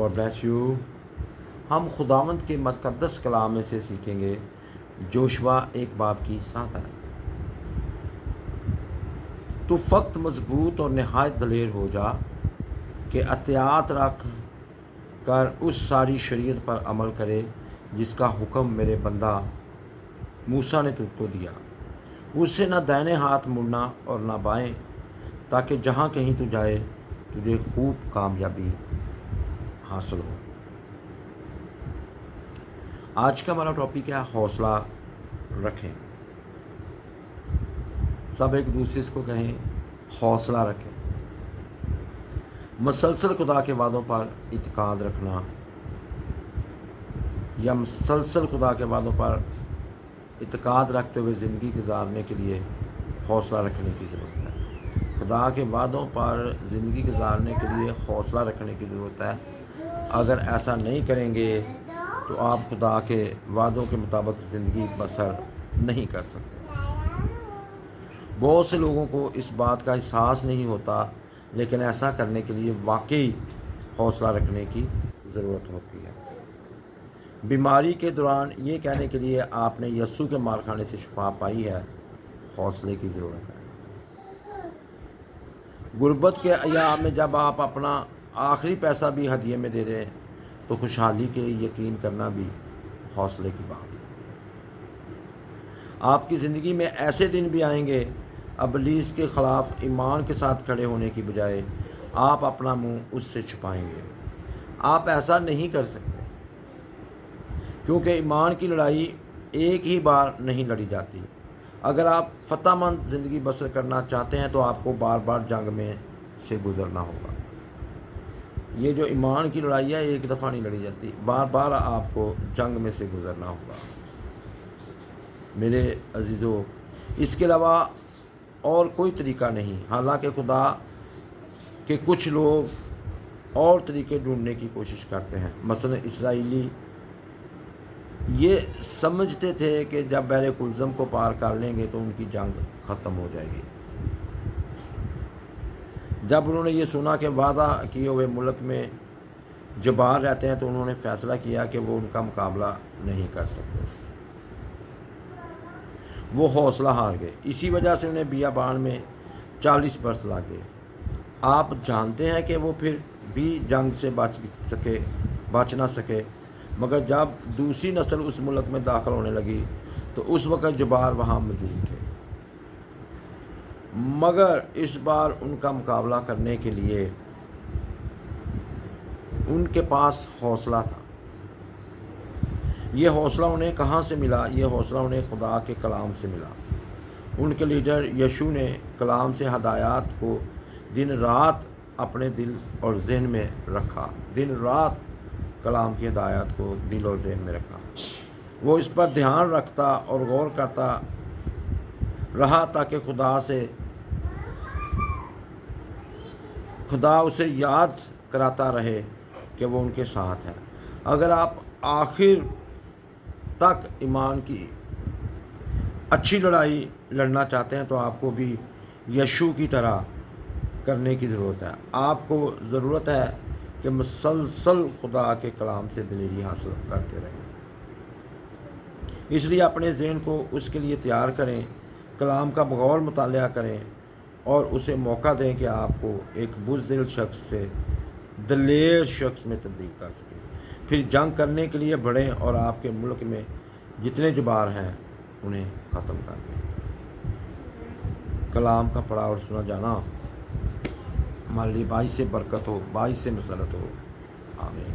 God bless you. हम खुदावंद के मुक़द्दस कलाम में से सीखेंगे जोशुआ 1 की 7 आयत। तो फ़क्त मजबूत और नहायत दलेर हो जा कि एहतियात रख कर उस सारी शरीयत पर अमल करे जिसका हुक्म मेरे बंदा मूसा ने तुझको दिया। उससे न दाहिने हाथ मुड़ना और न बाएं, ताकि जहाँ कहीं तू जाए तुझे खूब कामयाबी हासिल हो। आज का हमारा टॉपिक है हौसला रखें। सब एक दूसरे को कहें हौसला रखें। मसलसल खुदा के वादों पर इत्काद रखना या मसलसल खुदा के वादों पर इत्काद रखते हुए ज़िंदगी गुजारने के लिए हौसला रखने की ज़रूरत है। खुदा के वादों पर ज़िंदगी गुजारने के लिए हौसला रखने की ज़रूरत है। अगर ऐसा नहीं करेंगे तो आप खुदा के वादों के मुताबिक ज़िंदगी बसर नहीं कर सकते। बहुत से लोगों को इस बात का एहसास नहीं होता, लेकिन ऐसा करने के लिए वाकई हौसला रखने की ज़रूरत होती है। बीमारी के दौरान ये कहने के लिए आपने यस्सु के मार खाने से शिफा पाई है, हौसले की ज़रूरत है। गुर्बत के अय्याम में जब आप अपना आखिरी पैसा भी हदिये में दे दें तो खुशहाली के यकीन करना भी हौसले की बात है। आपकी ज़िंदगी में ऐसे दिन भी आएंगे इब्लीस के ख़िलाफ़ ईमान के साथ खड़े होने की बजाय आप अपना मुंह उससे छुपाएंगे। आप ऐसा नहीं कर सकते, क्योंकि ईमान की लड़ाई एक ही बार नहीं लड़ी जाती। अगर आप फतहमंद ज़िंदगी बसर करना चाहते हैं तो आपको बार बार जंग में से गुज़रना होगा। ये जो ईमान की लड़ाई है एक दफ़ा नहीं लड़ी जाती, बार बार आपको जंग में से गुज़रना होगा मेरे अजीज़ों। इसके अलावा और कोई तरीका नहीं। हालांकि खुदा के कुछ लोग और तरीके ढूंढने की कोशिश करते हैं। मसलन इसराइली ये समझते थे कि जब बहरे कुलज़म को पार कर लेंगे तो उनकी जंग ख़त्म हो जाएगी। जब उन्होंने ये सुना कि वादा किए हुए मुल्क में जबार रहते हैं तो उन्होंने फ़ैसला किया कि वो उनका मुकाबला नहीं कर सकते। वो हौसला हार गए। इसी वजह से उन्हें बियाबान में 40 बरस लगे। आप जानते हैं कि वो फिर भी जंग से बच ना सके, मगर जब दूसरी नस्ल उस मुल्क में दाखिल होने लगी तो उस वक़्त जबार वहाँ मौजूद थे, मगर इस बार उनका मुकाबला करने के लिए उनके पास हौसला था। ये हौसला उन्हें कहाँ से मिला? ये हौसला उन्हें खुदा के कलाम से मिला। उनके लीडर यशु ने कलाम से हदायत को दिन रात अपने दिल और जहन में रखा। दिन रात कलाम की हदायत को दिल और जहन में रखा। वो इस पर ध्यान रखता और गौर करता रहा ताकि खुदा उसे याद कराता रहे कि वो उनके साथ है। अगर आप आखिर तक ईमान की अच्छी लड़ाई लड़ना चाहते हैं तो आपको भी यशु की तरह करने की ज़रूरत है। आपको ज़रूरत है कि मुसलसल खुदा के कलाम से दिलेरी हासिल करते रहें। इसलिए अपने ज़हन को उसके लिए तैयार करें, कलाम का बगौर मुतालिया करें और उसे मौका दें कि आपको एक बुज़दिल शख्स से दलेर शख्स में तब्दील कर सके। फिर जंग करने के लिए बढ़ें और आपके मुल्क में जितने जबार हैं उन्हें ख़त्म कर दें। कलाम का पढ़ा और सुना जाना हमारे लिए बाइस से बरकत हो, बाइस से मसरत हो। आमीन।